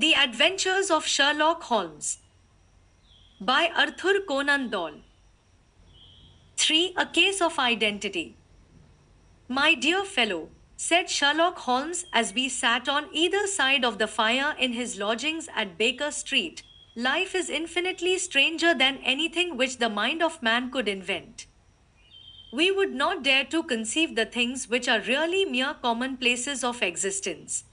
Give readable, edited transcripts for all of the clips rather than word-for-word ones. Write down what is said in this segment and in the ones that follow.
The Adventures of Sherlock Holmes by Arthur Conan Doyle. 3. A Case of Identity. My dear fellow, said Sherlock Holmes as we sat on either side of the fire in his lodgings at Baker Street, life is infinitely stranger than anything which the mind of man could invent. We would not dare to conceive the things which are really mere commonplaces of existence.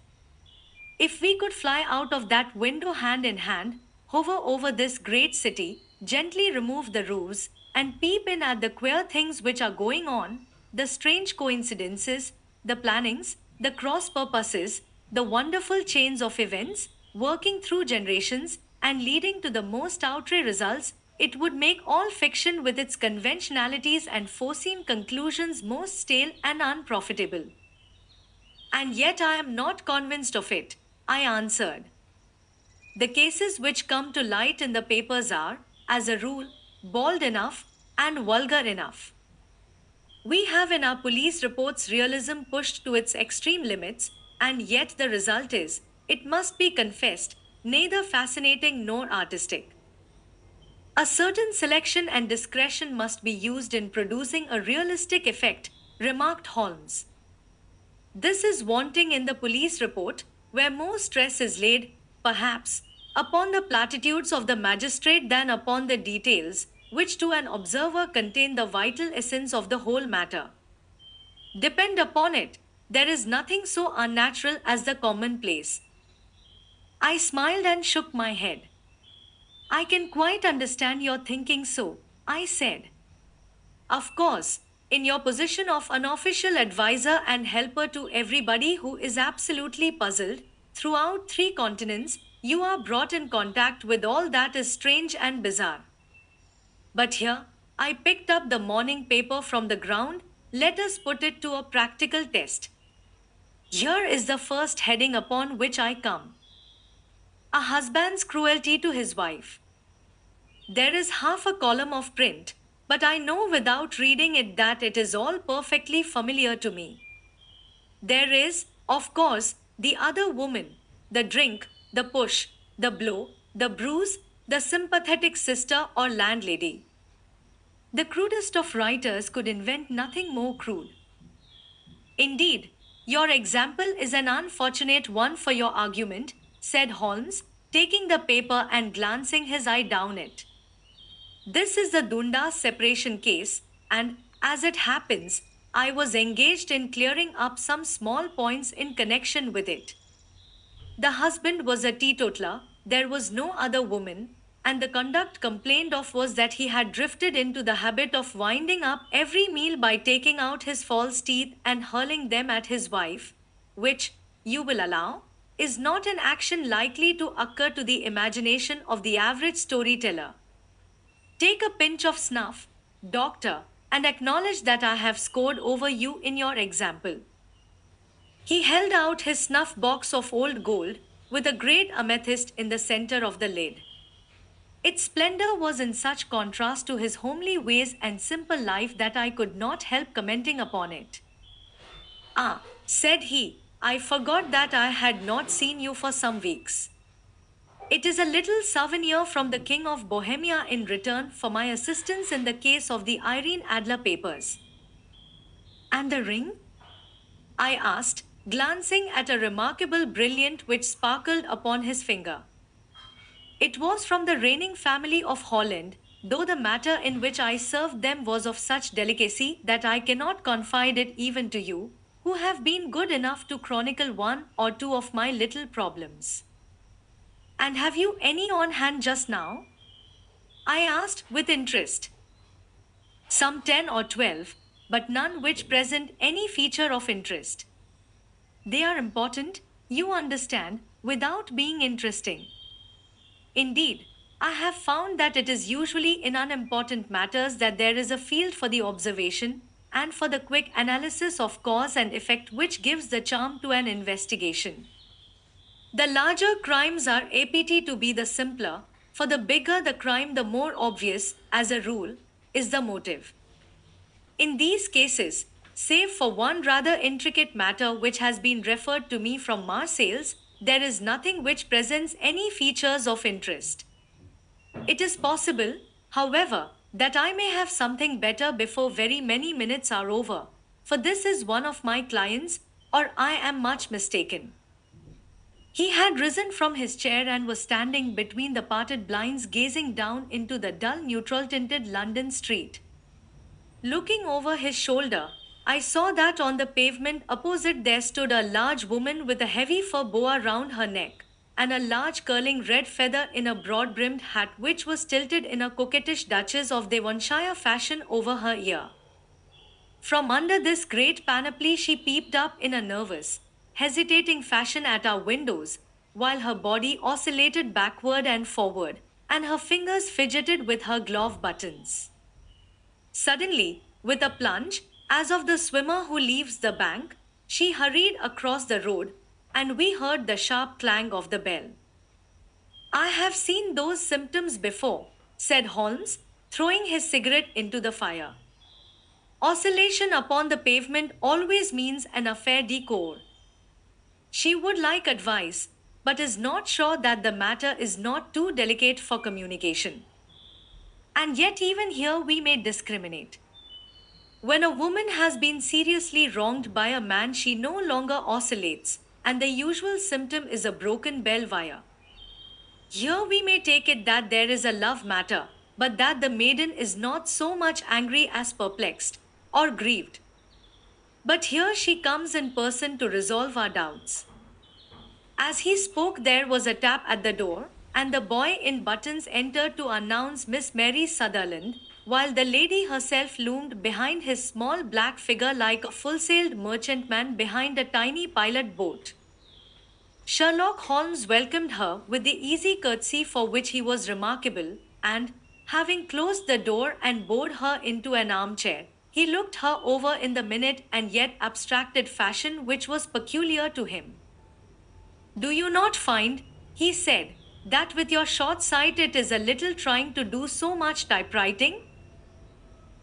If we could fly out of that window hand in hand, hover over this great city, gently remove the roofs, and peep in at the queer things which are going on, the strange coincidences, the plannings, the cross purposes, the wonderful chains of events, working through generations and leading to the most outre results, it would make all fiction with its conventionalities and foreseen conclusions most stale and unprofitable. And yet I am not convinced of it, I answered. The cases which come to light in the papers are, as a rule, bald enough and vulgar enough. We have in our police reports realism pushed to its extreme limits, and yet the result is, it must be confessed, neither fascinating nor artistic. A certain selection and discretion must be used in producing a realistic effect, remarked Holmes. This is wanting in the police report, where more stress is laid, perhaps, upon the platitudes of the magistrate than upon the details, which to an observer contain the vital essence of the whole matter. Depend upon it, there is nothing so unnatural as the commonplace. I smiled and shook my head. I can quite understand your thinking so, I said. Of course, in your position of unofficial advisor and helper to everybody who is absolutely puzzled, throughout 3 continents, you are brought in contact with all that is strange and bizarre. But here, I picked up the morning paper from the ground, let us put it to a practical test. Here is the first heading upon which I come. A husband's cruelty to his wife. There is half a column of print, but I know without reading it that it is all perfectly familiar to me. There is, of course, the other woman, the drink, the push, the blow, the bruise, the sympathetic sister or landlady. The crudest of writers could invent nothing more crude. Indeed, your example is an unfortunate one for your argument, said Holmes, taking the paper and glancing his eye down it. This is the Dundas separation case, and, as it happens, I was engaged in clearing up some small points in connection with it. The husband was a teetotaler, there was no other woman, and the conduct complained of was that he had drifted into the habit of winding up every meal by taking out his false teeth and hurling them at his wife, which, you will allow, is not an action likely to occur to the imagination of the average storyteller. Take a pinch of snuff, doctor, and acknowledge that I have scored over you in your example. He held out his snuff box of old gold, with a great amethyst in the center of the lid. Its splendor was in such contrast to his homely ways and simple life that I could not help commenting upon it. Ah, said he, I forgot that I had not seen you for some weeks. It is a little souvenir from the King of Bohemia in return for my assistance in the case of the Irene Adler papers. And the ring? I asked, glancing at a remarkable brilliant which sparkled upon his finger. It was from the reigning family of Holland, though the matter in which I served them was of such delicacy that I cannot confide it even to you, who have been good enough to chronicle 1 or 2 of my little problems. And have you any on hand just now? I asked with interest. Some 10 or 12, but none which present any feature of interest. They are important, you understand, without being interesting. Indeed, I have found that it is usually in unimportant matters that there is a field for the observation and for the quick analysis of cause and effect which gives the charm to an investigation. The larger crimes are apt to be the simpler, for the bigger the crime, the more obvious, as a rule, is the motive. In these cases, save for one rather intricate matter which has been referred to me from Marseilles, there is nothing which presents any features of interest. It is possible, however, that I may have something better before very many minutes are over, for this is one of my clients, or I am much mistaken. He had risen from his chair and was standing between the parted blinds gazing down into the dull neutral tinted London street. Looking over his shoulder, I saw that on the pavement opposite there stood a large woman with a heavy fur boa round her neck, and a large curling red feather in a broad brimmed hat which was tilted in a coquettish Duchess of Devonshire fashion over her ear. From under this great panoply she peeped up in a nervous, hesitating fashion at our windows, while her body oscillated backward and forward, and her fingers fidgeted with her glove buttons. Suddenly, with a plunge, as of the swimmer who leaves the bank, she hurried across the road, and we heard the sharp clang of the bell. I have seen those symptoms before, said Holmes, throwing his cigarette into the fire. Oscillation upon the pavement always means an affaire de corps. She would like advice, but is not sure that the matter is not too delicate for communication. And yet, even here, we may discriminate. When a woman has been seriously wronged by a man, she no longer oscillates, and the usual symptom is a broken bell wire. Here we may take it that there is a love matter, but that the maiden is not so much angry as perplexed or grieved. But here she comes in person to resolve our doubts. As he spoke, there was a tap at the door, and the boy in buttons entered to announce Miss Mary Sutherland, while the lady herself loomed behind his small black figure like a full-sailed merchantman behind a tiny pilot boat. Sherlock Holmes welcomed her with the easy courtesy for which he was remarkable, and, having closed the door and bowed her into an armchair, he looked her over in the minute and yet abstracted fashion which was peculiar to him. Do you not find, he said, that with your short sight it is a little trying to do so much typewriting?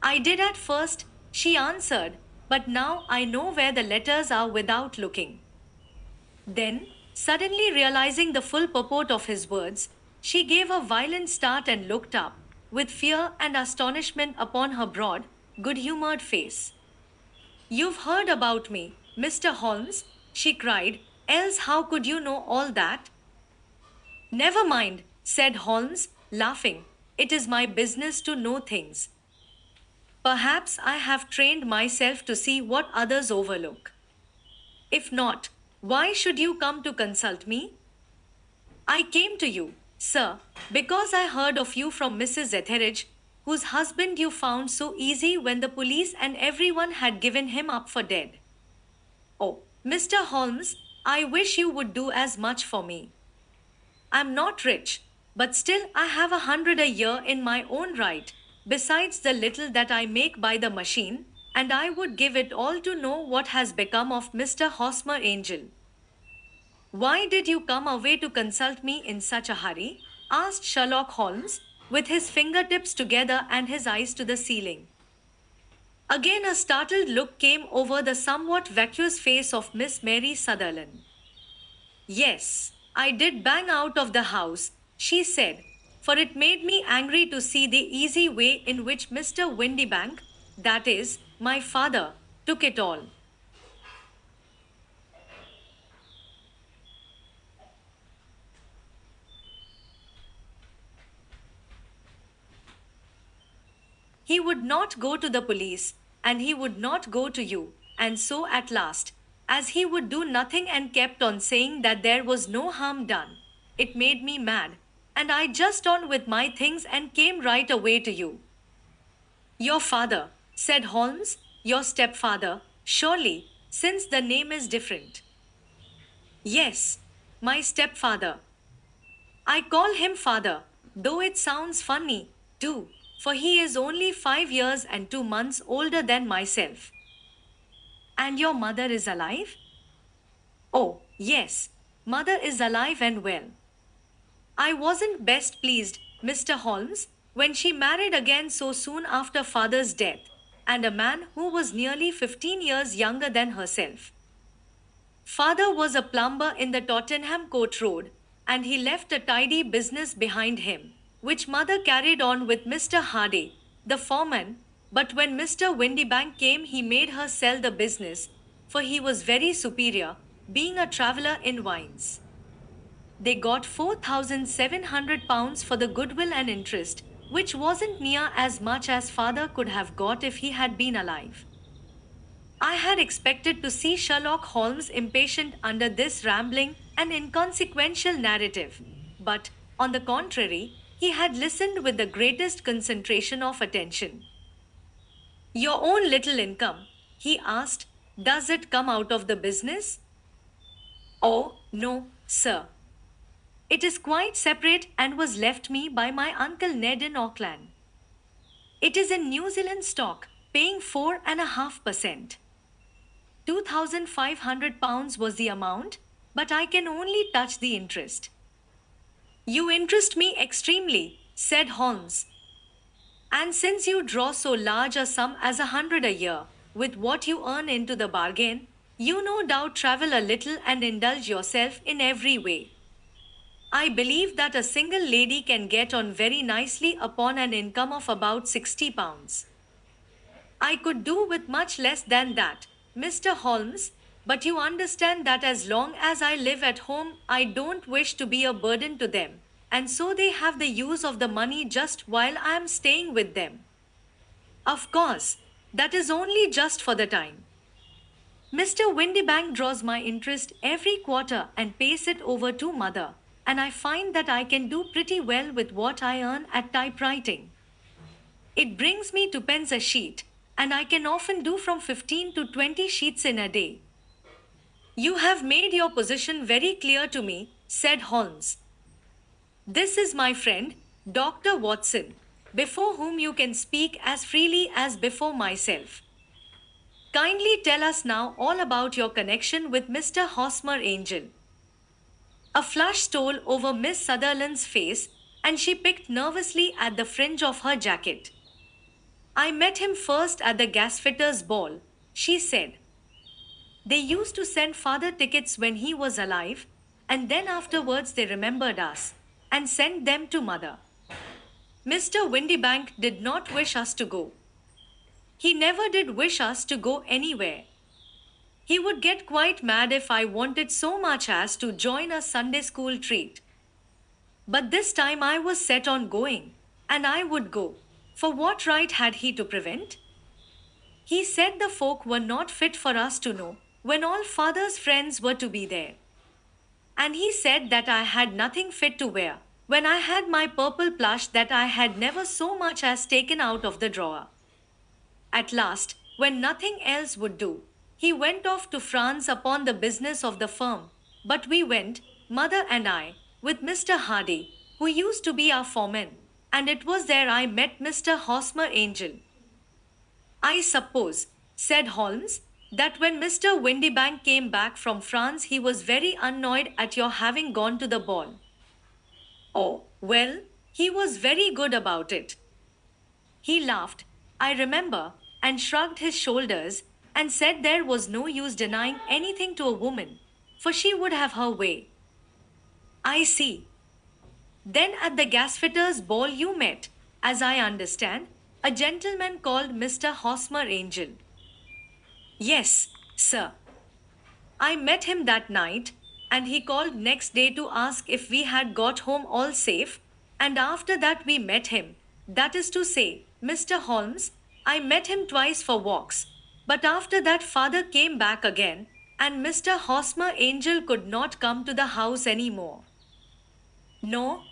I did at first, she answered, but now I know where the letters are without looking. Then, suddenly realizing the full purport of his words, she gave a violent start and looked up, with fear and astonishment upon her broad, good-humored face. You've heard about me, Mr. Holmes, she cried, else how could you know all that? Never mind, said Holmes, laughing. It is my business to know things. Perhaps I have trained myself to see what others overlook. If not, why should you come to consult me? I came to you, sir, because I heard of you from Mrs. Etheridge, whose husband you found so easy when the police and everyone had given him up for dead. Oh, Mr. Holmes, I wish you would do as much for me. I'm not rich, but still I have 100 a year in my own right, besides the little that I make by the machine, and I would give it all to know what has become of Mr. Hosmer Angel. Why did you come away to consult me in such a hurry? Asked Sherlock Holmes, with his fingertips together and his eyes to the ceiling. Again a startled look came over the somewhat vacuous face of Miss Mary Sutherland. Yes, I did bang out of the house, she said, for it made me angry to see the easy way in which Mr. Windybank, that is, my father, took it all. He would not go to the police, and he would not go to you, and so at last, as he would do nothing and kept on saying that there was no harm done, it made me mad, and I just on with my things and came right away to you. Your father, said Holmes, your stepfather, surely, since the name is different. Yes, my stepfather. I call him father, though it sounds funny, too, for he is only 5 years and 2 months older than myself. And your mother is alive? Oh, yes, mother is alive and well. I wasn't best pleased, Mr. Holmes, when she married again so soon after father's death, and a man who was nearly 15 years younger than herself. Father was a plumber in the Tottenham Court Road, and he left a tidy business behind him, which mother carried on with Mr. Hardy, the foreman. But when Mr. Windybank came, he made her sell the business, for he was very superior, being a traveller in wines. They got £4,700 for the goodwill and interest, which wasn't near as much as father could have got if he had been alive. I had expected to see Sherlock Holmes impatient under this rambling and inconsequential narrative, but, on the contrary, he had listened with the greatest concentration of attention. Your own little income, he asked, does it come out of the business? Oh, no, sir. It is quite separate and was left me by my Uncle Ned in Auckland. It is in New Zealand stock, paying 4.5%. £2,500 was the amount, but I can only touch the interest. You interest me extremely, said Holmes. And since you draw so large a sum as 100 a year, with what you earn into the bargain, you no doubt travel a little and indulge yourself in every way. I believe that a single lady can get on very nicely upon an income of about £60. I could do with much less than that, Mr. Holmes, but you understand that as long as I live at home, I don't wish to be a burden to them, and so they have the use of the money just while I am staying with them. Of course, that is only just for the time. Mr. Windybank draws my interest every quarter and pays it over to mother, and I find that I can do pretty well with what I earn at typewriting. It brings me 2 pence a sheet, and I can often do from 15 to 20 sheets in a day. You have made your position very clear to me, said Holmes. This is my friend, Dr. Watson, before whom you can speak as freely as before myself. Kindly tell us now all about your connection with Mr. Hosmer Angel. A flush stole over Miss Sutherland's face, and she picked nervously at the fringe of her jacket. I met him first at the gasfitter's ball, she said. They used to send father tickets when he was alive, and then afterwards they remembered us, and sent them to mother. Mr. Windybank did not wish us to go. He never did wish us to go anywhere. He would get quite mad if I wanted so much as to join a Sunday school treat. But this time I was set on going, and I would go, for what right had he to prevent? He said the folk were not fit for us to know, when all father's friends were to be there. And he said that I had nothing fit to wear, when I had my purple plush that I had never so much as taken out of the drawer. At last, when nothing else would do, he went off to France upon the business of the firm, but we went, mother and I, with Mr. Hardy, who used to be our foreman, and it was there I met Mr. Hosmer Angel. I suppose, said Holmes, that when Mr. Windybank came back from France he was very annoyed at your having gone to the ball. Oh, well, he was very good about it. He laughed, I remember, and shrugged his shoulders, and said there was no use denying anything to a woman, for she would have her way. I see. Then at the gasfitter's ball you met, as I understand, a gentleman called Mr. Hosmer Angel. Yes, sir. I met him that night, and he called next day to ask if we had got home all safe, and after that we met him, that is to say, Mr. Holmes, I met him twice for walks, but after that father came back again, and Mr. Hosmer Angel could not come to the house any more. No?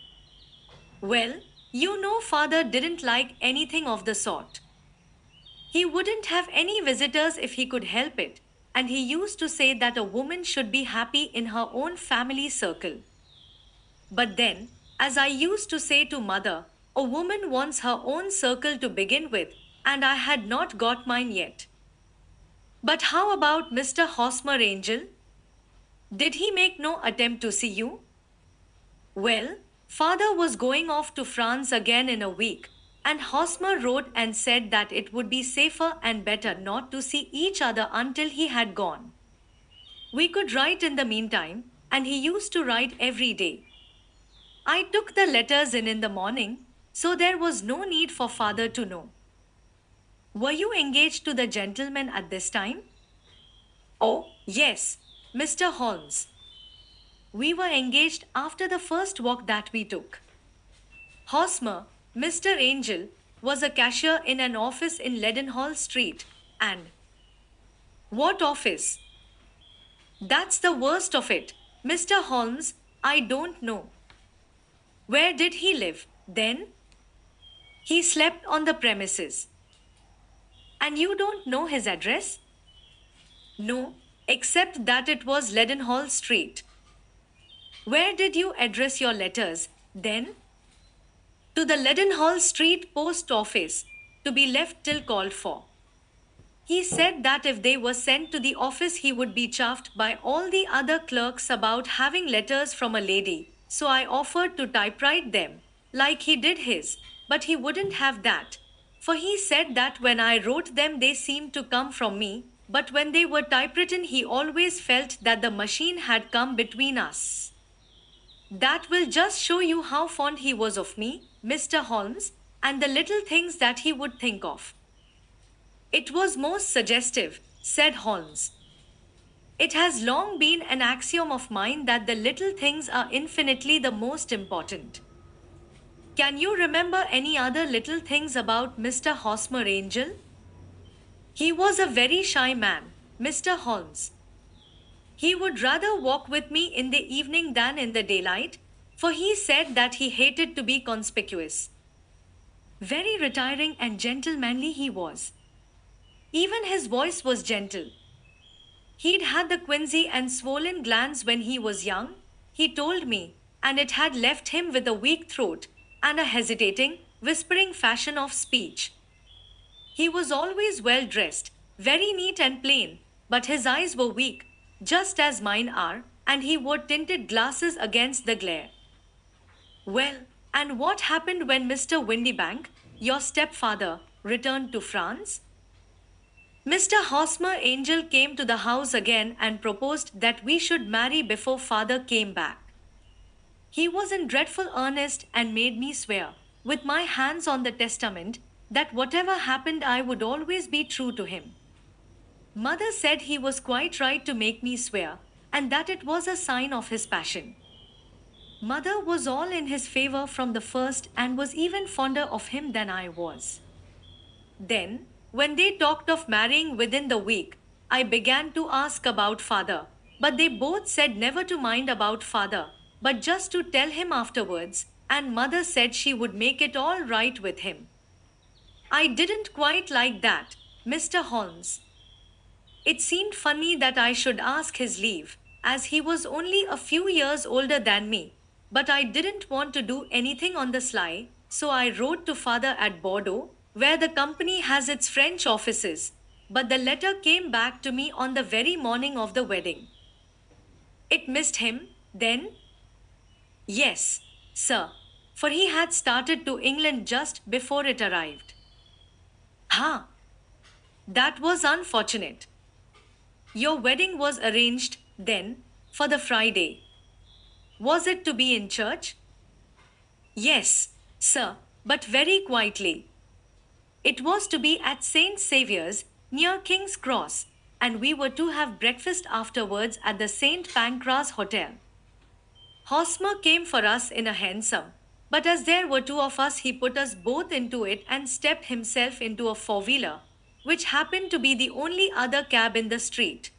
Well, you know father didn't like anything of the sort. He wouldn't have any visitors if he could help it, and he used to say that a woman should be happy in her own family circle. But then, as I used to say to mother, a woman wants her own circle to begin with, and I had not got mine yet. But how about Mr. Hosmer Angel? Did he make no attempt to see you? Well, father was going off to France again in a week, and Hosmer wrote and said that it would be safer and better not to see each other until he had gone. We could write in the meantime, and he used to write every day. I took the letters in the morning, so there was no need for father to know. Were you engaged to the gentleman at this time? Oh, yes, Mr. Holmes. We were engaged after the first walk that we took. Hosmer, Mr. Angel, was a cashier in an office in Leadenhall Street. And what office? That's the worst of it. Mr. Holmes, I don't know. Where did he live, then? He slept on the premises. And you don't know his address? No, except that it was Leadenhall Street. Where did you address your letters, then? To the Leadenhall Street post office, to be left till called for. He said that if they were sent to the office, he would be chaffed by all the other clerks about having letters from a lady, so I offered to typewrite them, like he did his, but he wouldn't have that. For he said that when I wrote them, they seemed to come from me, but when they were typewritten, he always felt that the machine had come between us. That will just show you how fond he was of me, Mr. Holmes, and the little things that he would think of. It was most suggestive, said Holmes. It has long been an axiom of mine that the little things are infinitely the most important. Can you remember any other little things about Mr. Hosmer Angel? He was a very shy man, Mr. Holmes. He would rather walk with me in the evening than in the daylight, for he said that he hated to be conspicuous. Very retiring and gentlemanly he was. Even his voice was gentle. He'd had the quinsy and swollen glands when he was young, he told me, and it had left him with a weak throat and a hesitating, whispering fashion of speech. He was always well dressed, very neat and plain, but his eyes were weak, just as mine are, and he wore tinted glasses against the glare. Well, and what happened when Mr. Windybank, your stepfather, returned to France? Mr. Hosmer Angel came to the house again and proposed that we should marry before father came back. He was in dreadful earnest and made me swear, with my hands on the testament, that whatever happened I would always be true to him. Mother said he was quite right to make me swear, and that it was a sign of his passion. Mother was all in his favor from the first and was even fonder of him than I was. Then, when they talked of marrying within the week, I began to ask about father, but they both said never to mind about father, but just to tell him afterwards, and mother said she would make it all right with him. I didn't quite like that, Mr. Holmes. It seemed funny that I should ask his leave, as he was only a few years older than me, but I didn't want to do anything on the sly, so I wrote to father at Bordeaux, where the company has its French offices, but the letter came back to me on the very morning of the wedding. It missed him, then? Yes, sir, for he had started to England just before it arrived. Ha! That was unfortunate. Your wedding was arranged, then, for the Friday. Was it to be in church? Yes, sir, but very quietly. It was to be at St. Saviour's, near King's Cross, and we were to have breakfast afterwards at the St. Pancras Hotel. Hosmer came for us in a hansom, but as there were two of us, he put us both into it and stepped himself into a four-wheeler, which happened to be the only other cab in the street.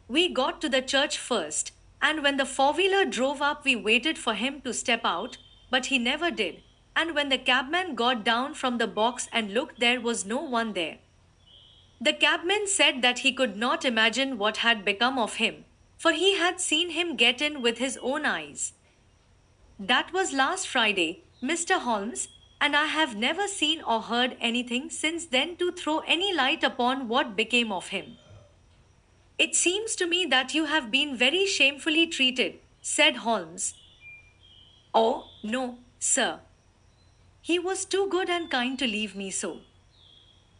We got to the church first, and when the four-wheeler drove up, we waited for him to step out, but he never did. And when the cabman got down from the box and looked, there was no one there. The cabman said that he could not imagine what had become of him, for he had seen him get in with his own eyes. That was last Friday, Mr. Holmes, and I have never seen or heard anything since then to throw any light upon what became of him. It seems to me that you have been very shamefully treated, said Holmes. Oh, no, sir. He was too good and kind to leave me so.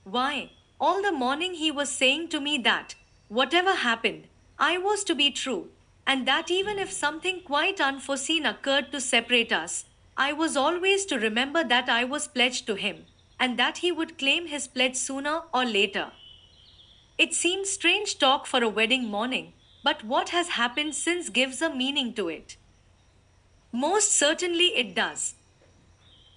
Why, all the morning he was saying to me that, whatever happened, I was to be true, and that even if something quite unforeseen occurred to separate us, I was always to remember that I was pledged to him, and that he would claim his pledge sooner or later. It seems strange talk for a wedding morning, but what has happened since gives a meaning to it. Most certainly it does.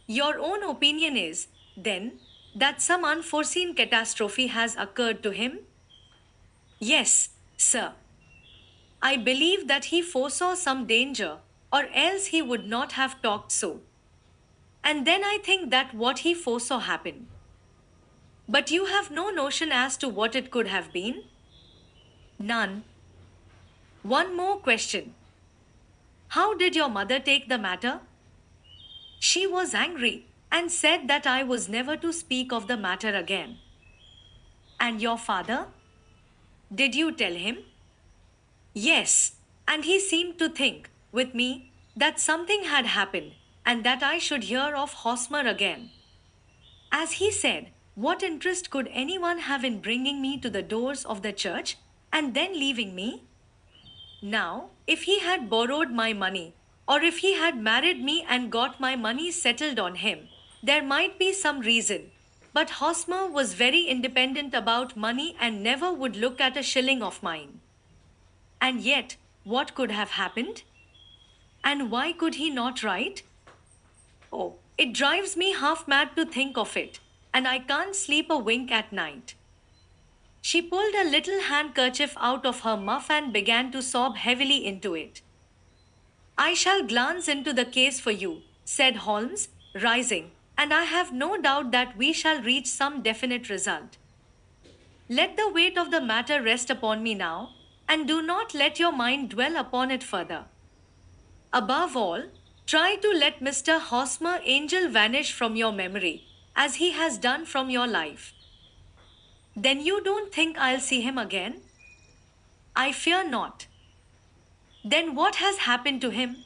Your own opinion is, then, that some unforeseen catastrophe has occurred to him? Yes, sir. I believe that he foresaw some danger, or else he would not have talked so. And then I think that what he foresaw happened. But you have no notion as to what it could have been? None. One more question. How did your mother take the matter? She was angry and said that I was never to speak of the matter again. And your father? Did you tell him? Yes, and he seemed to think, with me, that something had happened, and that I should hear of Hosmer again. As he said, what interest could anyone have in bringing me to the doors of the church, and then leaving me? Now, if he had borrowed my money, or if he had married me and got my money settled on him, there might be some reason. But Hosmer was very independent about money and never would look at a shilling of mine. And yet, what could have happened? And why could he not write? Oh, it drives me half mad to think of it, and I can't sleep a wink at night. She pulled a little handkerchief out of her muff and began to sob heavily into it. I shall glance into the case for you, said Holmes, rising, and I have no doubt that we shall reach some definite result. Let the weight of the matter rest upon me now, and do not let your mind dwell upon it further. Above all, try to let Mr. Hosmer Angel vanish from your memory, as he has done from your life. Then you don't think I'll see him again? I fear not. Then what has happened to him?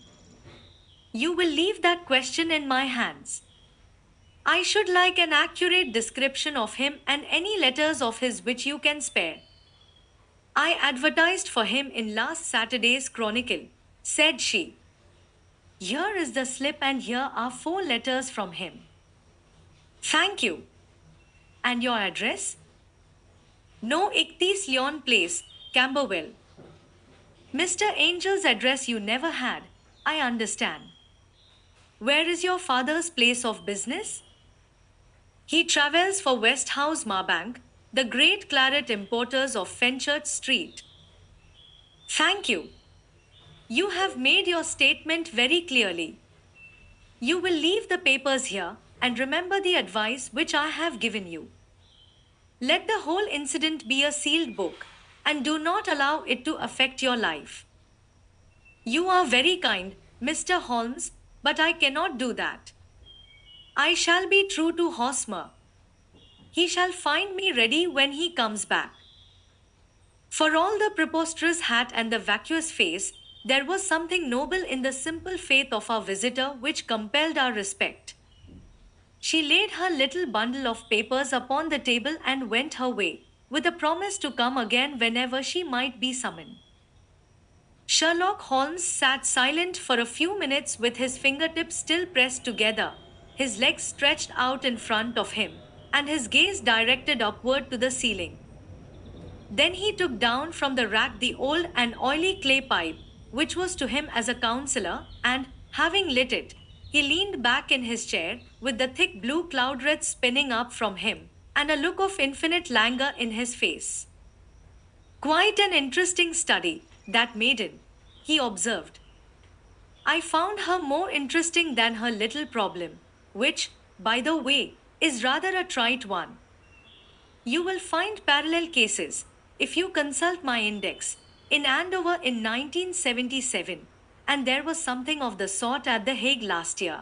You will leave that question in my hands. I should like an accurate description of him and any letters of his which you can spare. I advertised for him in last Saturday's Chronicle, said she. Here is the slip and here are 4 letters from him. Thank you. And your address? No 31 Leon Place, Camberwell. Mr. Angel's address you never had, I understand. Where is your father's place of business? He travels for Westhouse Marbank, the great claret importers of Fenchurch Street. Thank you. You have made your statement very clearly. You will leave the papers here and remember the advice which I have given you. Let the whole incident be a sealed book and do not allow it to affect your life. You are very kind, Mr. Holmes, but I cannot do that. I shall be true to Hosmer. He shall find me ready when he comes back. For all the preposterous hat and the vacuous face, there was something noble in the simple faith of our visitor which compelled our respect. She laid her little bundle of papers upon the table and went her way, with a promise to come again whenever she might be summoned. Sherlock Holmes sat silent for a few minutes with his fingertips still pressed together, his legs stretched out in front of him, and his gaze directed upward to the ceiling. Then he took down from the rack the old and oily clay pipe, which was to him as a counselor, and, having lit it, he leaned back in his chair, with the thick blue cloudlets spinning up from him, and a look of infinite languor in his face. Quite an interesting study, that maiden, he observed. I found her more interesting than her little problem, which, by the way, is rather a trite one. You will find parallel cases, if you consult my index, in Andover in 1977, and there was something of the sort at The Hague last year.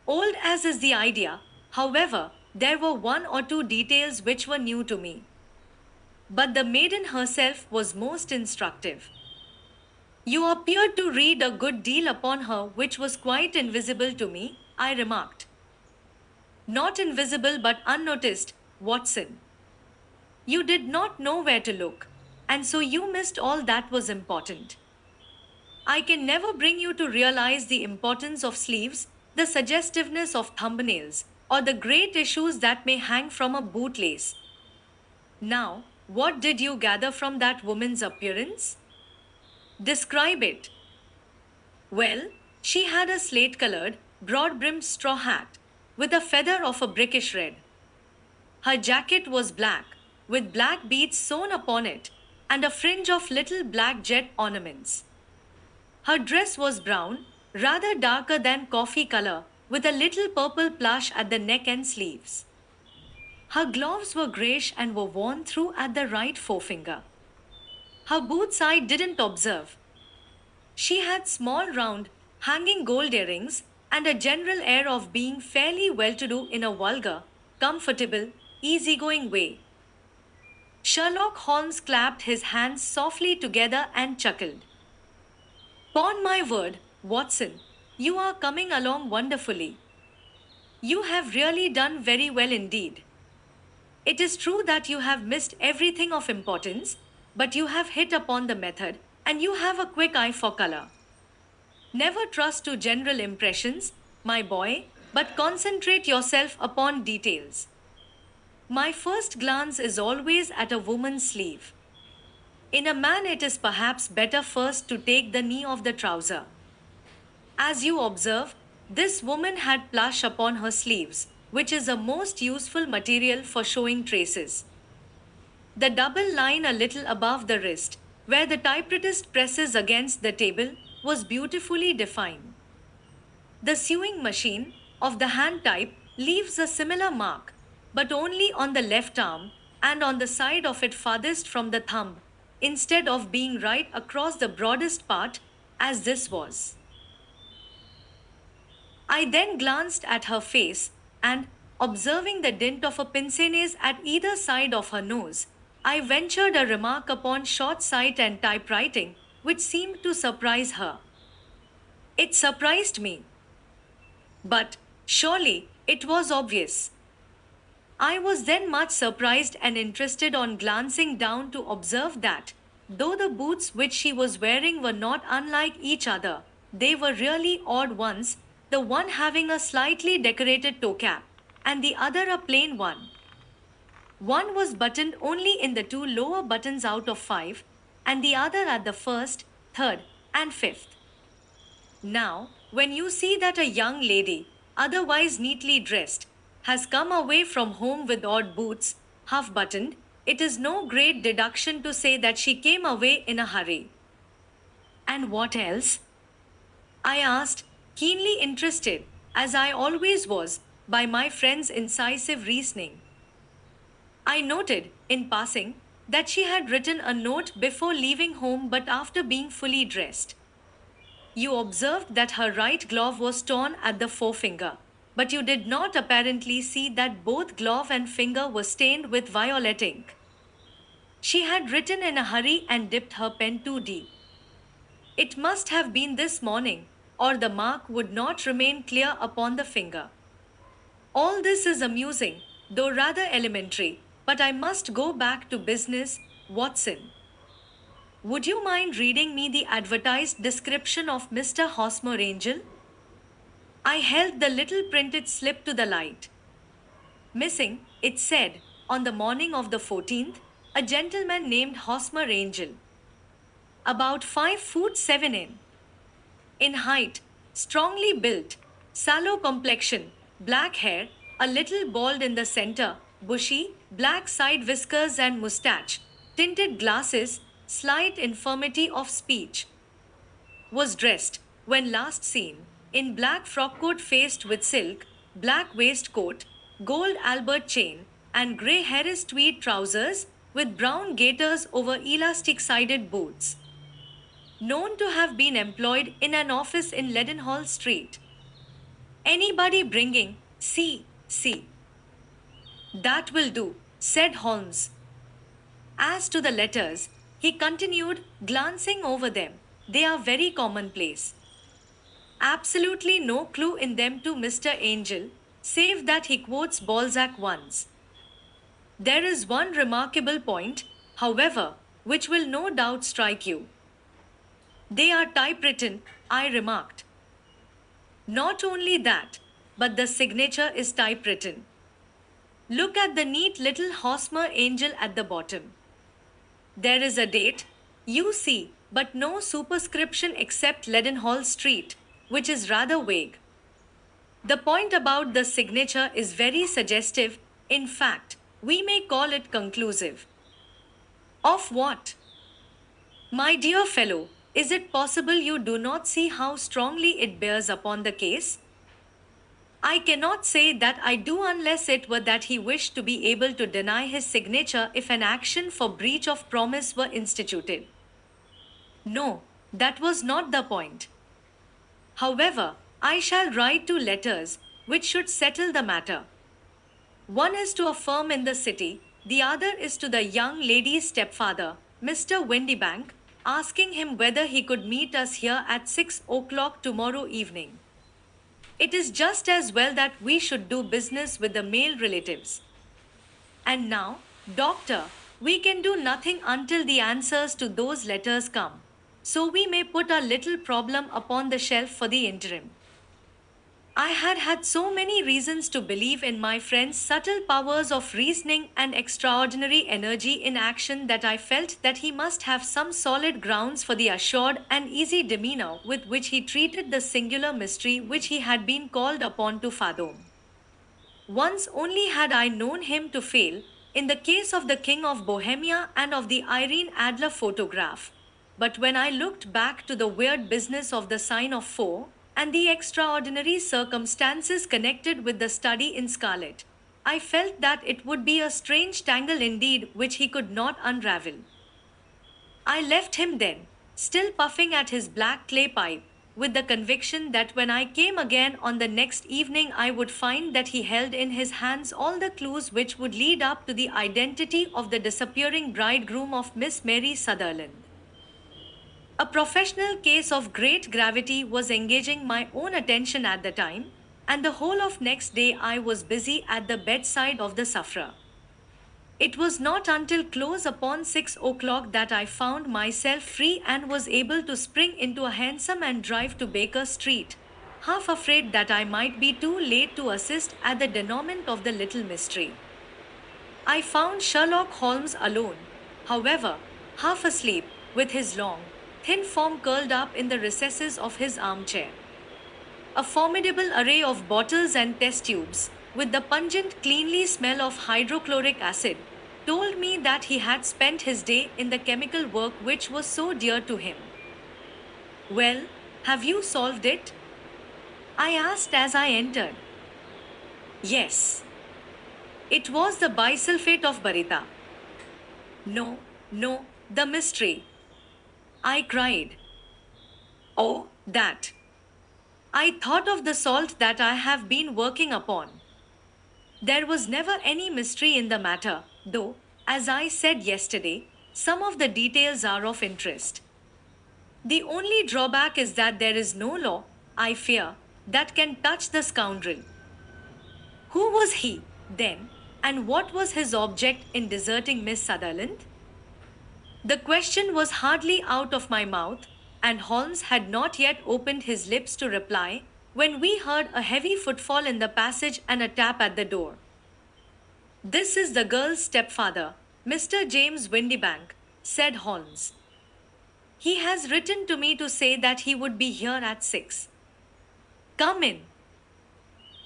Old as is the idea, however, there were 1 or 2 details which were new to me. But the maiden herself was most instructive. You appeared to read a good deal upon her which was quite invisible to me, I remarked. Not invisible but unnoticed, Watson. You did not know where to look. And so you missed all that was important. I can never bring you to realize the importance of sleeves, the suggestiveness of thumbnails, or the great issues that may hang from a bootlace. Now, what did you gather from that woman's appearance? Describe it. Well, she had a slate colored, broad brimmed straw hat, with a feather of a brickish red. Her jacket was black, with black beads sewn upon it, and a fringe of little black jet ornaments. Her dress was brown, rather darker than coffee color, with a little purple plush at the neck and sleeves. Her gloves were grayish and were worn through at the right forefinger. Her boots I didn't observe. She had small, round, hanging gold earrings and a general air of being fairly well to do in a vulgar, comfortable, easygoing way. Sherlock Holmes clapped his hands softly together and chuckled. "'Pon my word, Watson, you are coming along wonderfully. You have really done very well indeed. It is true that you have missed everything of importance, but you have hit upon the method and you have a quick eye for color. Never trust to general impressions, my boy, but concentrate yourself upon details. My first glance is always at a woman's sleeve. In a man, it is perhaps better first to take the knee of the trouser. As you observe, this woman had plush upon her sleeves, which is a most useful material for showing traces. The double line a little above the wrist, where the typewriter presses against the table, was beautifully defined. The sewing machine, of the hand type, leaves a similar mark, but only on the left arm and on the side of it farthest from the thumb, instead of being right across the broadest part, as this was. I then glanced at her face, and, observing the dint of a pince-nez at either side of her nose, I ventured a remark upon short sight and typewriting, which seemed to surprise her. It surprised me. But, surely, it was obvious. I was then much surprised and interested on glancing down to observe that, though the boots which she was wearing were not unlike each other, they were really odd ones, the one having a slightly decorated toe cap, and the other a plain one. One was buttoned only in the two lower buttons out of five, and the other at the first, third, and fifth. Now, when you see that a young lady, otherwise neatly dressed, has come away from home with odd boots, half buttoned, it is no great deduction to say that she came away in a hurry. And what else? I asked, keenly interested, as I always was, by my friend's incisive reasoning. I noted, in passing, that she had written a note before leaving home but after being fully dressed. You observed that her right glove was torn at the forefinger, but you did not apparently see that both glove and finger were stained with violet ink. She had written in a hurry and dipped her pen too deep. It must have been this morning, or the mark would not remain clear upon the finger. All this is amusing, though rather elementary, but I must go back to business, Watson. Would you mind reading me the advertised description of Mr. Hosmer Angel? I held the little printed slip to the light. Missing, it said, on the morning of the 14th, a gentleman named Hosmer Angel. About 5 foot 7 in height, strongly built, sallow complexion, black hair, a little bald in the center, bushy, black side whiskers and mustache, tinted glasses, slight infirmity of speech. Was dressed, when last seen, in black frock coat faced with silk, black waistcoat, gold Albert chain, and grey Harris tweed trousers with brown gaiters over elastic-sided boots. Known to have been employed in an office in Leadenhall Street. Anybody bringing C. That will do, said Holmes. As to the letters, he continued, glancing over them, they are very commonplace. Absolutely no clue in them to Mr. Angel, save that he quotes Balzac once. There is one remarkable point, however, which will no doubt strike you. They are typewritten, I remarked. Not only that, but the signature is typewritten. Look at the neat little Hosmer angel at the bottom. There is a date, you see, but no superscription except Leadenhall Street, which is rather vague. The point about the signature is very suggestive, in fact, we may call it conclusive. Of what? My dear fellow, is it possible you do not see how strongly it bears upon the case? I cannot say that I do unless it were that he wished to be able to deny his signature if an action for breach of promise were instituted. No, that was not the point. However, I shall write 2 letters, which should settle the matter. One is to a firm in the city, the other is to the young lady's stepfather, Mr. Windybank, asking him whether he could meet us here at 6 o'clock tomorrow evening. It is just as well that we should do business with the male relatives. And now, doctor, we can do nothing until the answers to those letters come. So we may put our little problem upon the shelf for the interim. I had had so many reasons to believe in my friend's subtle powers of reasoning and extraordinary energy in action that I felt that he must have some solid grounds for the assured and easy demeanor with which he treated the singular mystery which he had been called upon to fathom. Once only had I known him to fail, in the case of the King of Bohemia and of the Irene Adler photograph. But when I looked back to the weird business of the sign of four, and the extraordinary circumstances connected with the study in scarlet, I felt that it would be a strange tangle indeed which he could not unravel. I left him then, still puffing at his black clay pipe, with the conviction that when I came again on the next evening I would find that he held in his hands all the clues which would lead up to the identity of the disappearing bridegroom of Miss Mary Sutherland. A professional case of great gravity was engaging my own attention at the time, and the whole of next day I was busy at the bedside of the sufferer. It was not until close upon 6 o'clock that I found myself free and was able to spring into a hansom and drive to Baker Street, half afraid that I might be too late to assist at the denouement of the little mystery. I found Sherlock Holmes alone, however, half asleep, with his long, thin form curled up in the recesses of his armchair. A formidable array of bottles and test tubes, with the pungent, cleanly smell of hydrochloric acid, told me that he had spent his day in the chemical work which was so dear to him. Well, have you solved it? I asked as I entered. Yes. It was the bisulfate of baryta. No, the mystery. I cried. Oh, that. I thought of the salt that I have been working upon. There was never any mystery in the matter, though, as I said yesterday, some of the details are of interest. The only drawback is that there is no law, I fear, that can touch the scoundrel. Who was he, then, and what was his object in deserting Miss Sutherland? The question was hardly out of my mouth, and Holmes had not yet opened his lips to reply, when we heard a heavy footfall in the passage and a tap at the door. "This is the girl's stepfather, Mr. James Windybank," said Holmes. "He has written to me to say that he would be here at 6. Come in."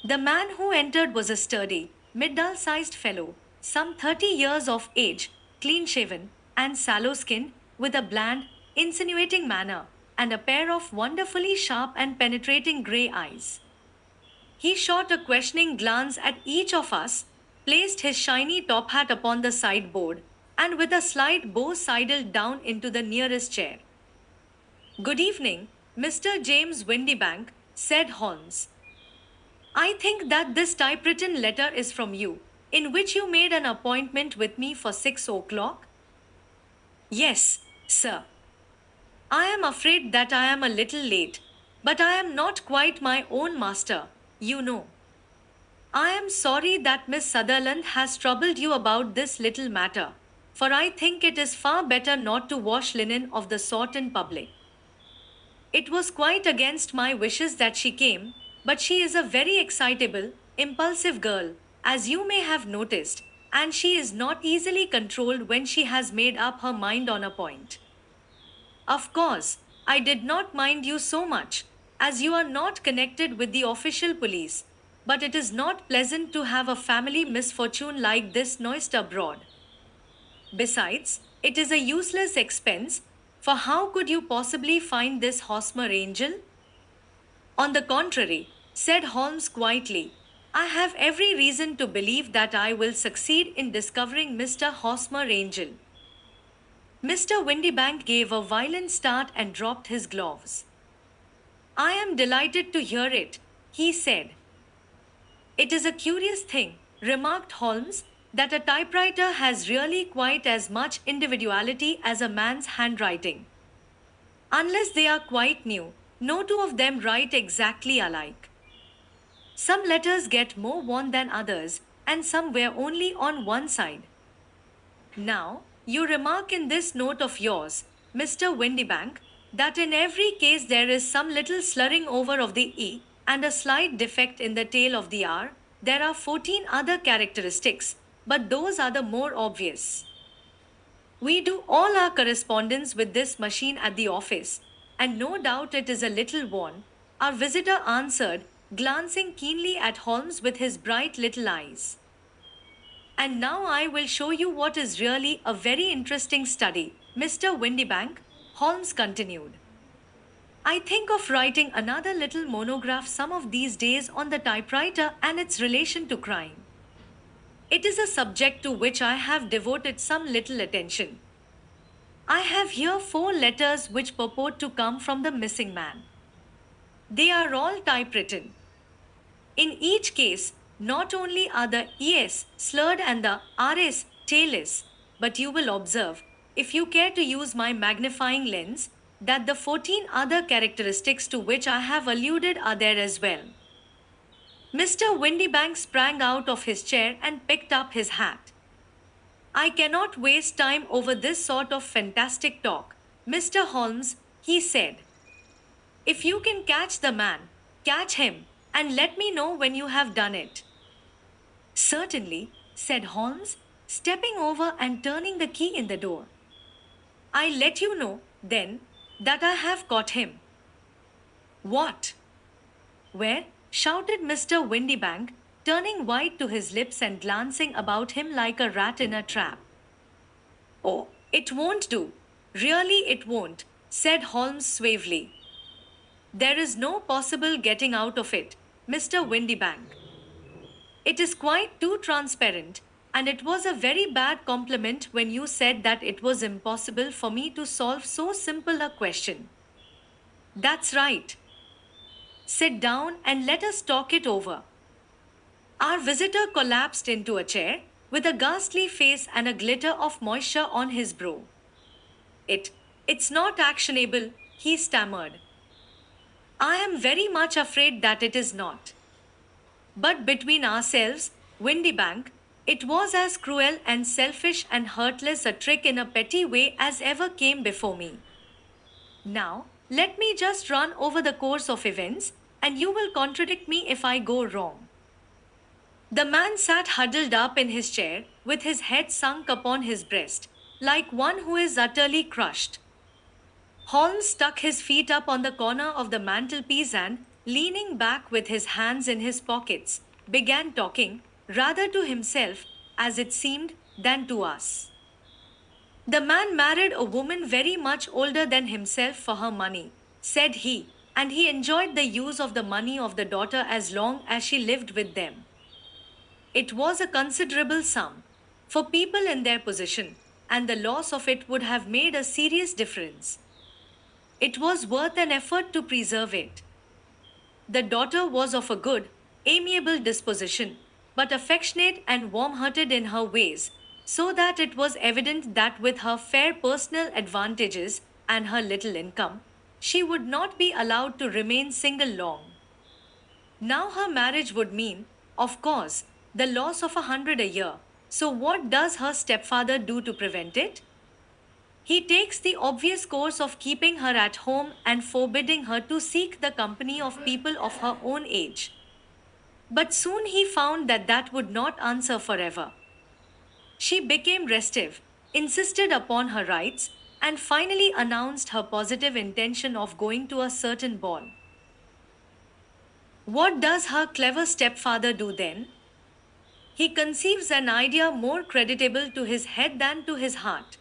The man who entered was a sturdy, middle-sized fellow, some 30 years of age, clean-shaven, and sallow-skinned, with a bland, insinuating manner, and a pair of wonderfully sharp and penetrating grey eyes. He shot a questioning glance at each of us, placed his shiny top hat upon the sideboard, and with a slight bow sidled down into the nearest chair. "Good evening, Mr. James Windybank," said Holmes. "I think that this typewritten letter is from you, in which you made an appointment with me for 6 o'clock? "Yes, sir. I am afraid that I am a little late, but I am not quite my own master, you know. I am sorry that Miss Sutherland has troubled you about this little matter. for I think it is far better not to wash linen of the sort in public. It was quite against my wishes that she came, but she is a very excitable, impulsive girl, as you may have noticed, and she is not easily controlled when she has made up her mind on a point. Of course, I did not mind you so much, as you are not connected with the official police, but it is not pleasant to have a family misfortune like this noised abroad. Besides, it is a useless expense, for how could you possibly find this Hosmer angel? On the contrary, said Holmes quietly, I have every reason to believe that I will succeed in discovering Mr. Hosmer Angel. Mr. Windybank gave a violent start and dropped his gloves. I am delighted to hear it, he said. It is a curious thing, remarked Holmes, that a typewriter has really quite as much individuality as a man's handwriting. Unless they are quite new, no two of them write exactly alike. Some letters get more worn than others, and some wear only on one side. Now, you remark in this note of yours, Mr. Windybank, that in every case there is some little slurring over of the E and a slight defect in the tail of the R. There are 14 other characteristics, but those are the more obvious. We do all our correspondence with this machine at the office, and no doubt it is a little worn, our visitor answered, glancing keenly at Holmes with his bright little eyes. And now I will show you what is really a very interesting study, Mr. Windybank, Holmes continued. I think of writing another little monograph some of these days on the typewriter and its relation to crime. It is a subject to which I have devoted some little attention. I have here 4 letters which purport to come from the missing man. They are all typewritten. In each case, not only are the ES slurred and the RS tailless, but you will observe, if you care to use my magnifying lens, that the 14 other characteristics to which I have alluded are there as well. Mr. Windybank sprang out of his chair and picked up his hat. I cannot waste time over this sort of fantastic talk, Mr. Holmes, he said. If you can catch the man, catch him, and let me know when you have done it. Certainly, said Holmes, stepping over and turning the key in the door. I'll let you know, then, that I have caught him. What? Where? Shouted Mr. Windybank, turning white to his lips and glancing about him like a rat in a trap. Oh, it won't do. Really it won't, said Holmes suavely. There is no possible getting out of it, Mr. Windybank. It is quite too transparent, and it was a very bad compliment when you said that it was impossible for me to solve so simple a question. That's right. Sit down and let us talk it over. Our visitor collapsed into a chair, with a ghastly face and a glitter of moisture on his brow. It's not actionable, he stammered. I am very much afraid that it is not. But between ourselves, Windybank, it was as cruel and selfish and heartless a trick in a petty way as ever came before me. Now, let me just run over the course of events, and you will contradict me if I go wrong. The man sat huddled up in his chair, with his head sunk upon his breast, like one who is utterly crushed. Holmes stuck his feet up on the corner of the mantelpiece and, leaning back with his hands in his pockets, began talking, rather to himself, as it seemed, than to us. The man married a woman very much older than himself for her money, said he, and he enjoyed the use of the money of the daughter as long as she lived with them. It was a considerable sum, for people in their position, and the loss of it would have made a serious difference. It was worth an effort to preserve it. The daughter was of a good, amiable disposition, but affectionate and warm-hearted in her ways, so that it was evident that with her fair personal advantages and her little income, she would not be allowed to remain single long. Now her marriage would mean, of course, the loss of 100 a year, So, what does her stepfather do to prevent it? He takes the obvious course of keeping her at home and forbidding her to seek the company of people of her own age. But soon he found that that would not answer forever. She became restive, insisted upon her rights, and finally announced her positive intention of going to a certain ball. What does her clever stepfather do then? He conceives an idea more creditable to his head than to his heart.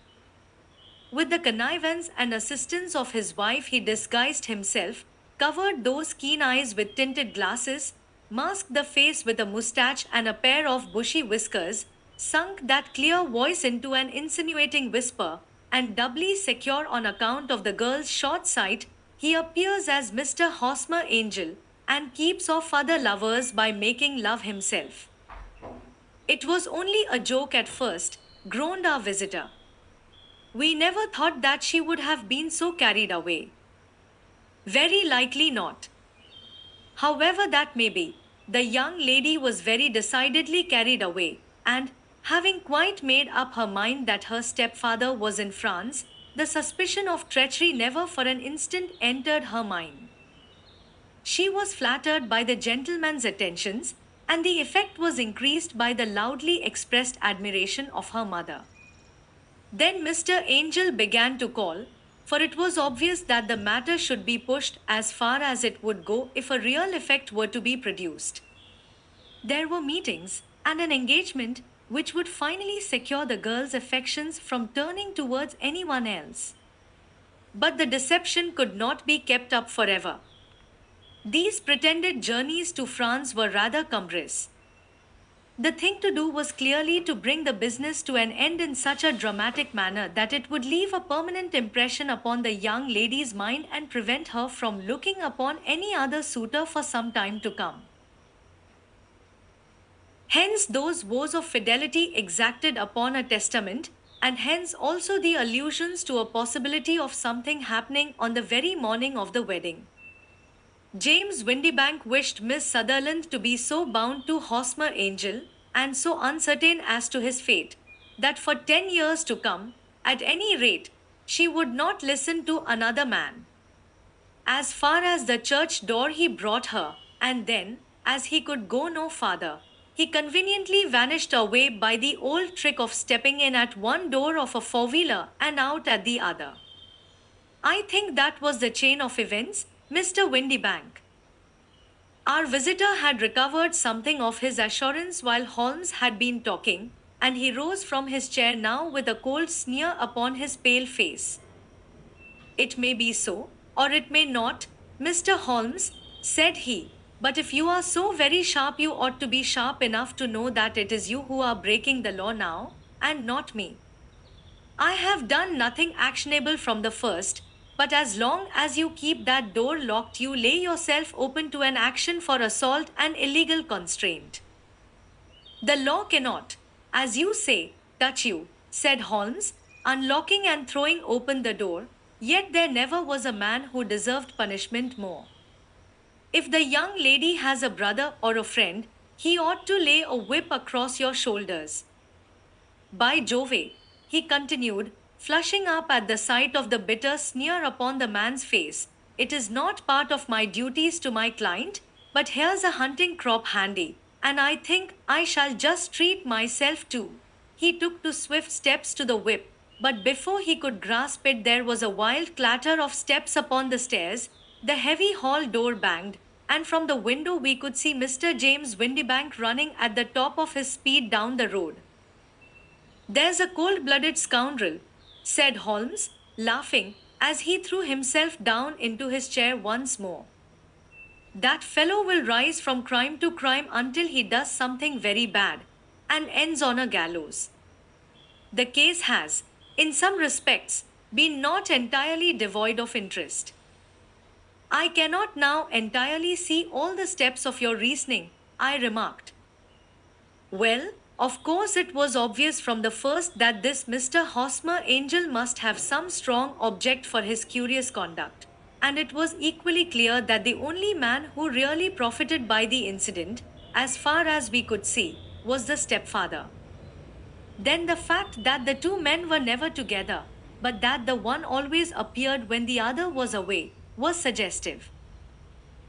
With the connivance and assistance of his wife, he disguised himself, covered those keen eyes with tinted glasses, masked the face with a mustache and a pair of bushy whiskers, sunk that clear voice into an insinuating whisper, and doubly secure on account of the girl's short sight, he appears as Mr. Hosmer Angel and keeps off other lovers by making love himself. It was only a joke at first, groaned our visitor. We never thought that she would have been so carried away. Very likely not. However, that may be, the young lady was very decidedly carried away, and, having quite made up her mind that her stepfather was in France, the suspicion of treachery never for an instant entered her mind. She was flattered by the gentleman's attentions, and the effect was increased by the loudly expressed admiration of her mother. Then Mr. Angel began to call, for it was obvious that the matter should be pushed as far as it would go if a real effect were to be produced. There were meetings and an engagement which would finally secure the girl's affections from turning towards anyone else. But the deception could not be kept up forever. These pretended journeys to France were rather cumbrous. The thing to do was clearly to bring the business to an end in such a dramatic manner that it would leave a permanent impression upon the young lady's mind and prevent her from looking upon any other suitor for some time to come. Hence those vows of fidelity exacted upon a testament, and hence also the allusions to a possibility of something happening on the very morning of the wedding. James Windybank wished Miss Sutherland to be so bound to Hosmer Angel, and so uncertain as to his fate, that for 10 years to come, at any rate, she would not listen to another man. As far as the church door he brought her, and then, as he could go no farther, he conveniently vanished away by the old trick of stepping in at one door of a four-wheeler and out at the other. I think that was the chain of events, Mr. Windybank. Our visitor had recovered something of his assurance while Holmes had been talking, and he rose from his chair now with a cold sneer upon his pale face. It may be so, or it may not, Mr. Holmes, said he, but if you are so very sharp, you ought to be sharp enough to know that it is you who are breaking the law now, and not me. I have done nothing actionable from the first, but as long as you keep that door locked, you lay yourself open to an action for assault and illegal constraint. The law cannot, as you say, touch you, said Holmes, unlocking and throwing open the door, yet there never was a man who deserved punishment more. If the young lady has a brother or a friend, he ought to lay a whip across your shoulders. By Jove, he continued, flushing up at the sight of the bitter sneer upon the man's face, it is not part of my duties to my client, but here's a hunting crop handy, and I think I shall just treat myself too. He took two swift steps to the whip, but before he could grasp it there was a wild clatter of steps upon the stairs, the heavy hall door banged, and from the window we could see Mr. James Windybank running at the top of his speed down the road. There's a cold-blooded scoundrel, said Holmes, laughing, as he threw himself down into his chair once more. That fellow will rise from crime to crime until he does something very bad, and ends on a gallows. The case has, in some respects, been not entirely devoid of interest. I cannot now entirely see all the steps of your reasoning, I remarked. Well, of course it was obvious from the first that this Mr. Hosmer Angel must have some strong object for his curious conduct, and it was equally clear that the only man who really profited by the incident, as far as we could see, was the stepfather. Then the fact that the two men were never together, but that the one always appeared when the other was away, was suggestive.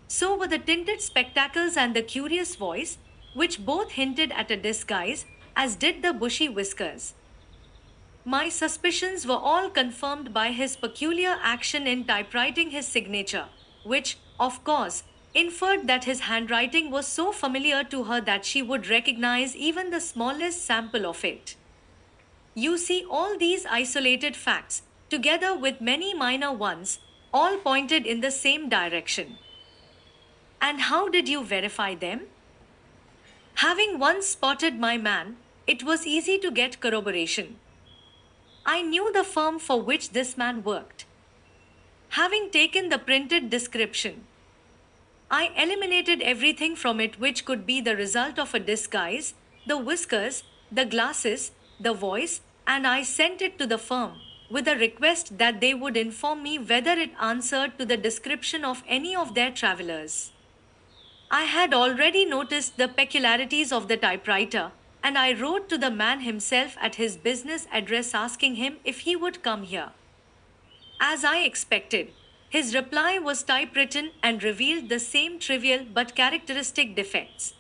So were the tinted spectacles and the curious voice, which both hinted at a disguise, as did the bushy whiskers. My suspicions were all confirmed by his peculiar action in typewriting his signature, which, of course, inferred that his handwriting was so familiar to her that she would recognize even the smallest sample of it. You see, all these isolated facts, together with many minor ones, all pointed in the same direction. And how did you verify them? Having once spotted my man, it was easy to get corroboration. I knew the firm for which this man worked. Having taken the printed description, I eliminated everything from it which could be the result of a disguise, the whiskers, the glasses, the voice, and I sent it to the firm with a request that they would inform me whether it answered to the description of any of their travelers. I had already noticed the peculiarities of the typewriter, and I wrote to the man himself at his business address asking him if he would come here. As I expected, his reply was typewritten and revealed the same trivial but characteristic defects.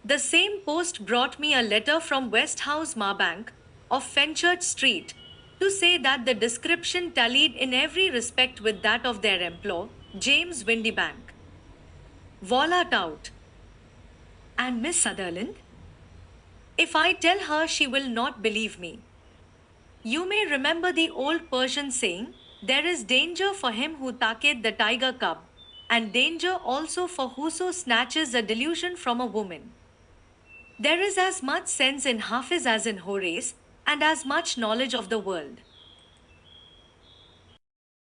The same post brought me a letter from Westhouse Marbank of Fenchurch Street to say that the description tallied in every respect with that of their employer, James Windybank. Voila tout. And Miss Sutherland? If I tell her, she will not believe me. You may remember the old Persian saying, there is danger for him who taketh the tiger cub, and danger also for whoso snatches a delusion from a woman. There is as much sense in Hafiz as in Horace, and as much knowledge of the world.